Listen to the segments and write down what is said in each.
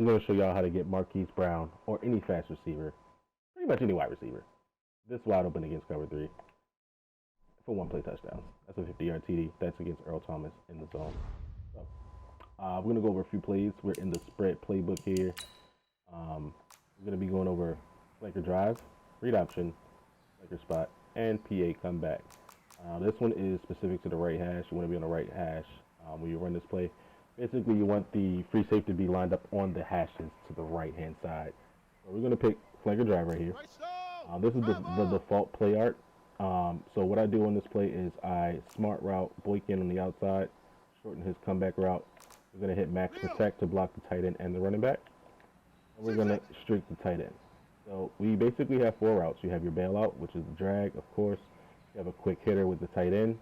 I'm going to show y'all how to get Marquise Brown or any fast receiver, pretty much any wide receiver, this wide open against cover three for one play touchdowns. That's a 50-yard TD. That's against Earl Thomas in the zone. So we're going to go over a few plays. We're in the spread playbook here. We're going to be going over flanker drive, read option, flanker spot, and PA comeback. This one is specific to the right hash. You want to be on the right hash when you run this play. Basically, you want the free safety to be lined up on the hashes to the right-hand side. So we're going to pick flanker drive right here. This is the default play art. So what I do on this play is I smart route Boykin on the outside, shorten his comeback route. We're going to hit max protect to block the tight end and the running back. And we're going to streak the tight end. So we basically have four routes. You have your bailout, which is the drag, of course. You have a quick hitter with the tight end.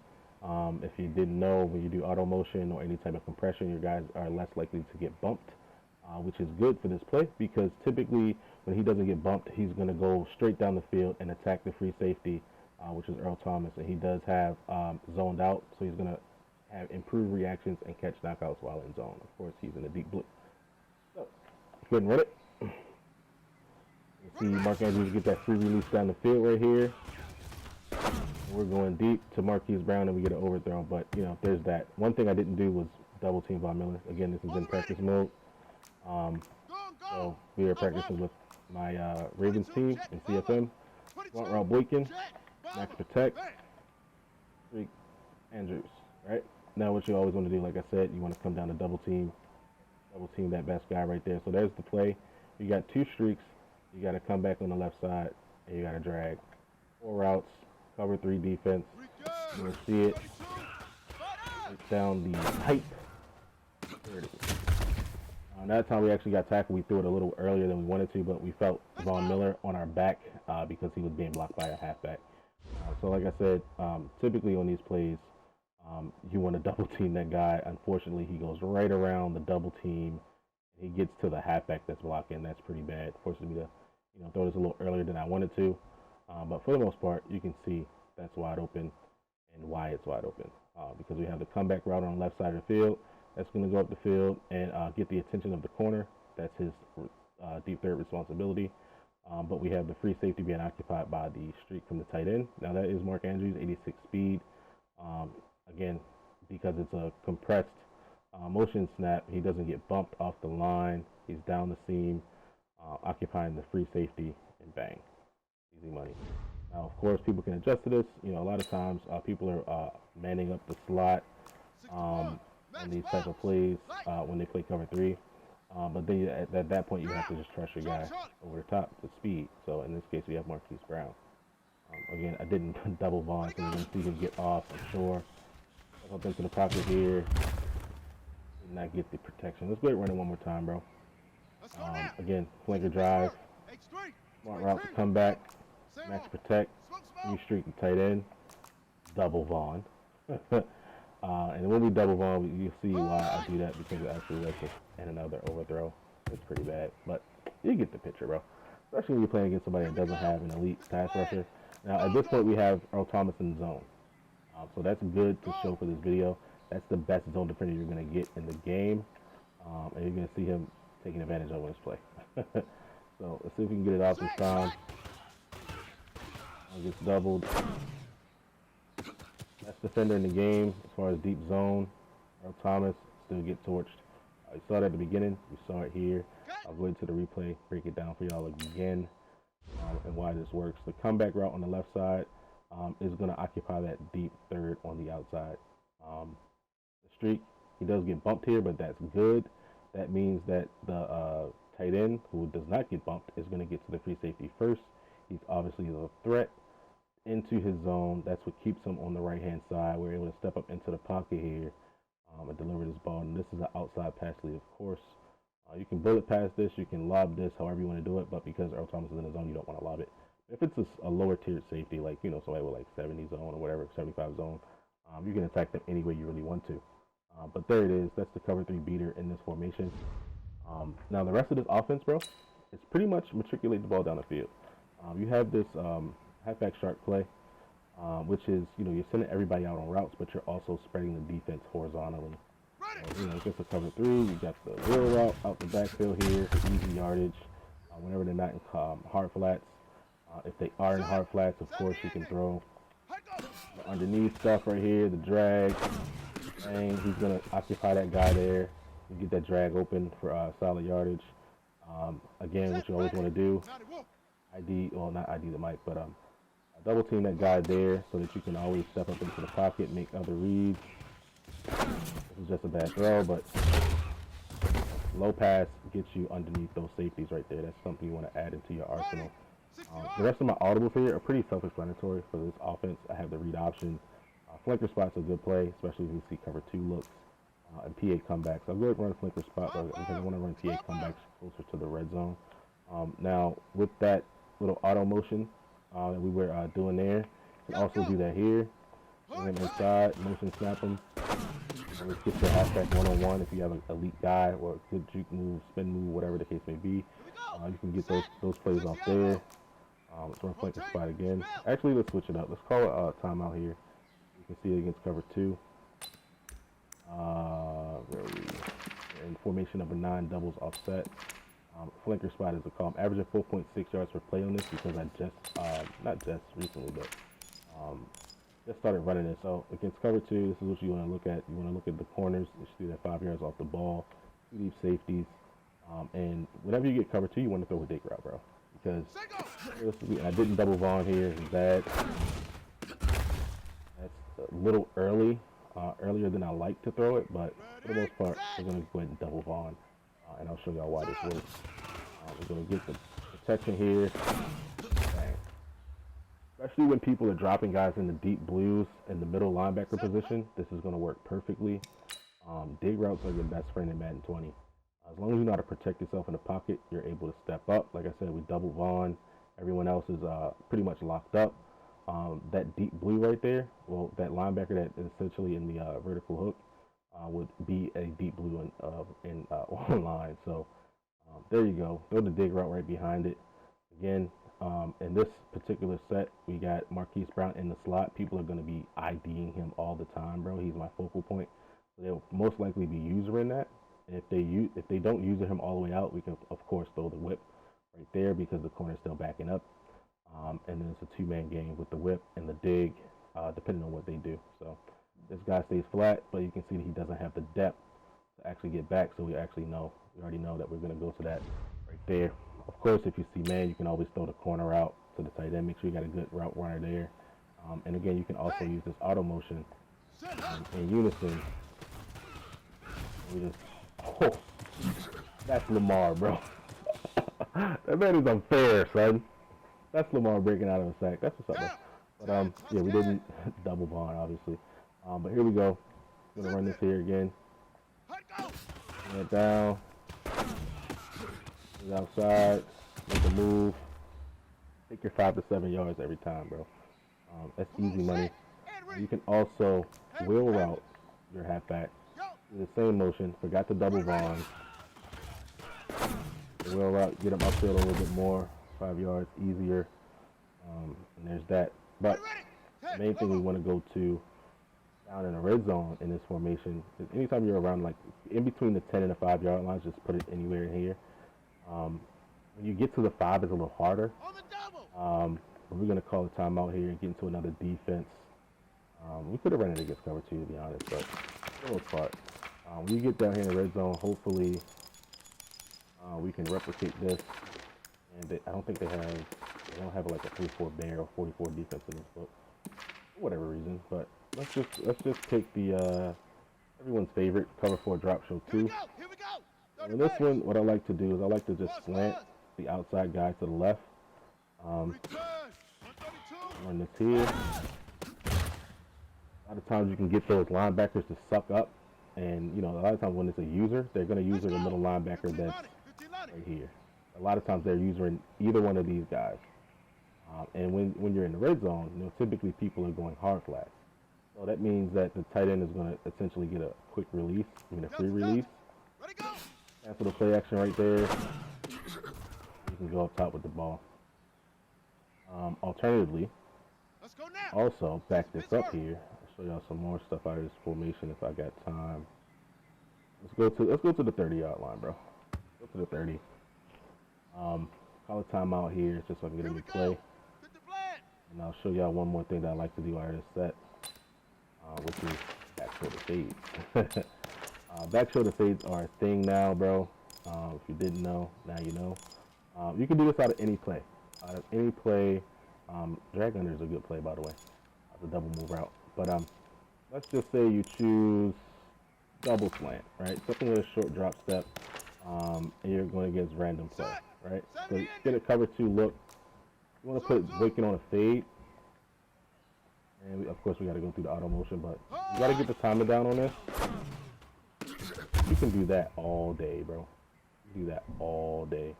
If you didn't know, when you do auto motion or any type of compression, your guys are less likely to get bumped, which is good for this play because typically when he doesn't get bumped, he's going to go straight down the field and attack the free safety, which is Earl Thomas. And he does have zoned out, so he's going to have improved reactions and catch knockouts while in zone. Of course, he's in the deep blue. So, go ahead and run it. You see Mark Andrews get that free release down the field right here. We're going deep to Marquise Brown and we get an overthrow, but you know, there's that. One thing I didn't do was double team Von Miller. Again, this is in practice mode. So we are practicing with my Ravens team in CFM. Front route Boykin, max protect, streak Andrews. Right now, what you always want to do, like I said, you want to come down to double team that best guy right there. So there's the play. You got two streaks. You got to come back on the left side, and you got to drag. Four routes. Cover three defense. You will see it. Right down the pipe. There it is. That time we actually got tackled. We threw it a little earlier than we wanted to, but we felt Von Miller on our back because he was being blocked by a halfback. So like I said, typically on these plays, you want to double team that guy. Unfortunately, he goes right around the double team. He gets to the halfback that's blocking. That's pretty bad. Forces me to, throw this a little earlier than I wanted to. But for the most part, you can see that's wide open and why it's wide open. Because we have the comeback route on the left side of the field. That's going to go up the field and get the attention of the corner. That's his deep third responsibility. But we have the free safety being occupied by the streak from the tight end. Now that is Mark Andrews, 86 speed. Again, because it's a compressed motion snap, he doesn't get bumped off the line. He's down the seam, occupying the free safety, and bang. Easy money. Now, of course, people can adjust to this. A lot of times people are manning up the slot on these type of plays when they play cover three. But then at that point, you have to just trust your guy over the top with speed. So in this case, we have Marquise Brown. Again, I didn't double Vaughn, so we're going to see him get off for sure. Up into the pocket here. Did not get the protection. Let's go ahead and run it one more time, bro. Again, flanker drive. Smart route to come back. Max protect. You streak the tight end. Double Vaughn. And when we double Vaughn, you'll see why I do that because it actually lets us and another overthrow. It's pretty bad, but you get the picture, bro. Especially when you're playing against somebody that doesn't have an elite pass rusher. Now, at this point, we have Earl Thomas in the zone. So that's good to show for this video. That's the best zone defender you're going to get in the game. And you're going to see him taking advantage of this play. So let's see if we can get it off this time. Gets doubled. Best defender in the game as far as deep zone. Earl Thomas still get torched. You saw that at the beginning. You saw it here. I'll go into the replay, break it down for y'all again and why this works. The comeback route on the left side is going to occupy that deep third on the outside. The streak, he does get bumped here, but that's good. That means that the tight end, who does not get bumped, is going to get to the free safety first. He's obviously a threat into his zone. That's what keeps him on the right-hand side. We're able to step up into the pocket here and deliver this ball. And this is an outside pass lead, of course. You can bullet pass this. You can lob this, however you want to do it. But because Earl Thomas is in the zone, you don't want to lob it. If it's a lower tiered safety, like, somebody with like 70 zone or whatever, 75 zone, you can attack them any way you really want to. But there it is. That's the cover three beater in this formation. Now the rest of this offense, bro, it's pretty much matriculate the ball down the field. You have this halfback shark play, which is, you're sending everybody out on routes, but you're also spreading the defense horizontally. So, against the cover 3, you got the wheel route out the backfield here for easy yardage. Whenever they're not in hard flats. If they are in hard flats, of course, you can throw the underneath stuff right here, the drag. And he's going to occupy that guy there. You get that drag open for solid yardage. Again, what you always want to do, not ID the mic, but double team that guy there so that you can always step up into the pocket, make other reads. This is just a bad throw, but low pass gets you underneath those safeties right there. That's something you want to add into your arsenal. The rest of my audibles here are pretty self-explanatory for this offense. I have the read option. Flanker spot's a good play, especially if you see cover 2 looks and PA comebacks. I'll go ahead and run a flanker spot because I want to run PA comebacks closer to the red zone. Now, with that little auto motion that we were doing there, you can also do that here. Bring him inside, motion snap him. Let's get your halfback one-on-one if you have an elite guy or a good juke move, spin move, whatever the case may be. You can get those plays off there. Let's run flanker spot again. Actually, let's switch it up. Let's call it a timeout here. You can see it against cover 2. Where are we? In formation number 9, doubles offset. Flanker spot is a call. I'm averaging 4.6 yards per play on this because I just, not just recently, but just started running it. So against cover 2, this is what you want to look at. You want to look at the corners. You see that 5 yards off the ball, 2 deep safeties. And whenever you get cover 2, you want to throw a dig route, bro. Because I didn't double Vaughn here. It's bad. That's a little early, earlier than I like to throw it, but for the most part, we're going to go ahead and double Vaughn. And I'll show y'all why this works. We're going to get the protection here. Bang. Especially when people are dropping guys in the deep blues in the middle linebacker position, this is going to work perfectly. Dig routes are your best friend in Madden 20. As long as you know how to protect yourself in the pocket, you're able to step up. Like I said, we double Vaughn. Everyone else is pretty much locked up. That deep blue right there, well, that linebacker that is essentially in the vertical hook would be a deep blue in online. So there you go. Throw the dig route right behind it. Again, in this particular set, we got Marquise Brown in the slot. People are going to be IDing him all the time, bro. He's my focal point. So they'll most likely be using that. And if they don't use him all the way out, we can of course throw the whip right there because the corner's still backing up. And then it's a 2-man game with the whip and the dig, depending on what they do. So this guy stays flat, but you can see that he doesn't have the depth to actually get back. So we already know that we're going to go to that right there. Of course, if you see man, you can always throw the corner out to the tight end. Make sure you got a good route runner there. And again, you can also use this auto motion in unison. We just, oh, that's Lamar, bro. That man is unfair, son. That's Lamar breaking out of a sack. That's what's up, bro. But yeah, we didn't double Vaughn, obviously. But here we go. I'm gonna run this here again. Bring it down. Get outside. Make a move. Take your 5 to 7 yards every time, bro. That's easy money. You can also wheel route your halfback. Do the same motion. Forgot to double Vaughn. Wheel route, get him upfield a little bit more. 5 yards easier. And there's that. But the main thing we want to go to down in the red zone in this formation is anytime you're around, like in between the 10 and the 5 yard lines, just put it anywhere in here. When you get to the 5, it's a little harder. We're going to call a timeout here and get into another defense. We could have run it against cover 2, to be honest, but for the most part, when you get down here in the red zone, hopefully we can replicate this. And I don't think they don't have like a 3-4 bear or 44 defense in this book, for whatever reason. But let's just take the everyone's favorite cover 4 drop show 2. And in this one, what I like to do is I like to just slant the outside guy to the left. Run this here. A lot of times you can get those linebackers to suck up, and you know a lot of times when it's a user, they're going to use the middle linebacker that's right here. A lot of times they're using either one of these guys. And when you're in the red zone, you know, typically people are going hard flat. So that means that the tight end is going to essentially get a quick release, a free release. Cancel the play action right there. You can go up top with the ball. Alternatively, also back this up here. I'll show y'all some more stuff out of this formation if I got time. Let's go to the 30-yard line, bro. Go to the 30. Call a timeout here just so I can get a new play. And I'll show y'all one more thing that I like to do out of this set, which is back shoulder fades. Back shoulder fades are a thing now, bro. If you didn't know, now you know. You can do this out of any play. Out of any play. Drag under is a good play, by the way. That's a double move route. But let's just say you choose double slant, right? Something with a short drop step, and you're going against random play, right? So you get a cover 2 look. You want to put breaking on a fade. And of course, we got to go through the auto motion, but you got to get the timing down on this. You can do that all day, bro. You can do that all day.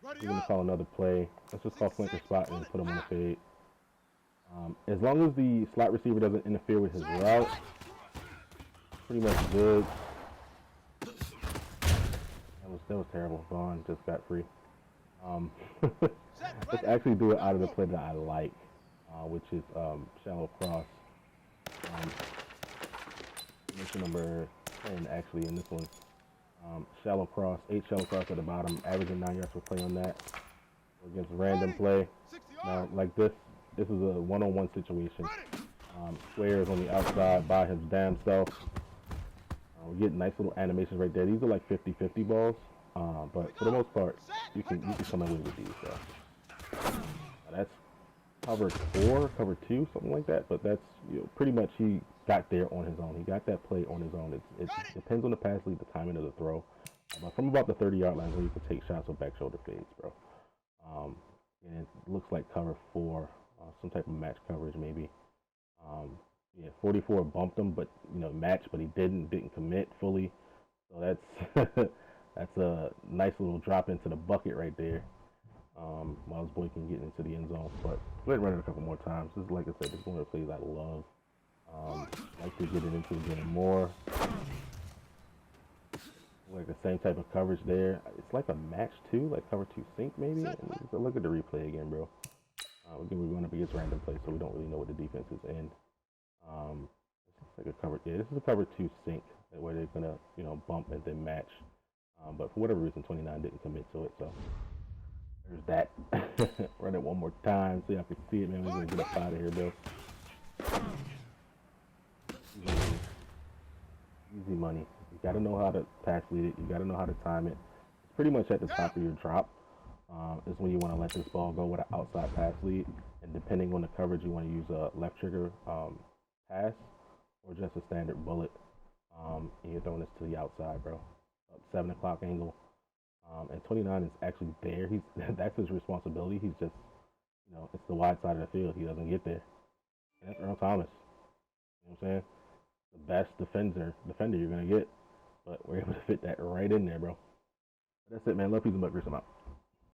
We're going to call another play. Let's just call flanker spot and put him on a fade. As long as the slot receiver doesn't interfere with his route, pretty much good. That was terrible. Vaughn just got free. Let's actually do it out of the play that I like, which is shallow cross. Mission number 10 actually in this one. Shallow cross, 8 shallow cross at the bottom, averaging 9 yards per play on that. Against random play. Now, like this is a one-on-one situation. Square is on the outside by his damn self. We get nice little animations right there. These are like 50-50 balls, but for the most part, you can come away with these. So. That's cover 4, cover 2, something like that. But that's pretty much he got there on his own. He got that play on his own. It depends on the pass lead, the timing of the throw. But from about the 30-yard line, where you can take shots with back shoulder fades, bro. And it looks like cover 4, some type of match coverage maybe. Yeah, 44 bumped him, but matched, but he didn't commit fully. So that's that's a nice little drop into the bucket right there. Miles Boyd can get into the end zone, but go ahead and run it a couple more times. This is, like I said, this is one of the plays I love. Like to get it into again more. Like the same type of coverage there. It's like a match too, like cover 2 sync maybe. So look at the replay again, bro. Again, we're going up against random plays, so we don't really know what the defense is in. This is like a cover. Yeah, this is a cover 2 sync where they're gonna, bump and then match. But for whatever reason, 29 didn't commit to it. So there's that. Run it one more time so y'all can see it, man. We're gonna get up out of here, Bill. Easy money. You gotta know how to pass lead it. You gotta know how to time it. It's pretty much at the top of your drop. Is when you want to let this ball go with an outside pass lead, and depending on the coverage, you want to use a left trigger pass or just a standard bullet. And you're throwing this to the outside, bro. 7 o'clock angle, and 29 is actually there. That's his responsibility. He's just, it's the wide side of the field. He doesn't get there. And that's Earl Thomas. You know what I'm saying? The best defender you're gonna get, but we're able to fit that right in there, bro. That's it, man. Love, peace, and butt. Grissom out.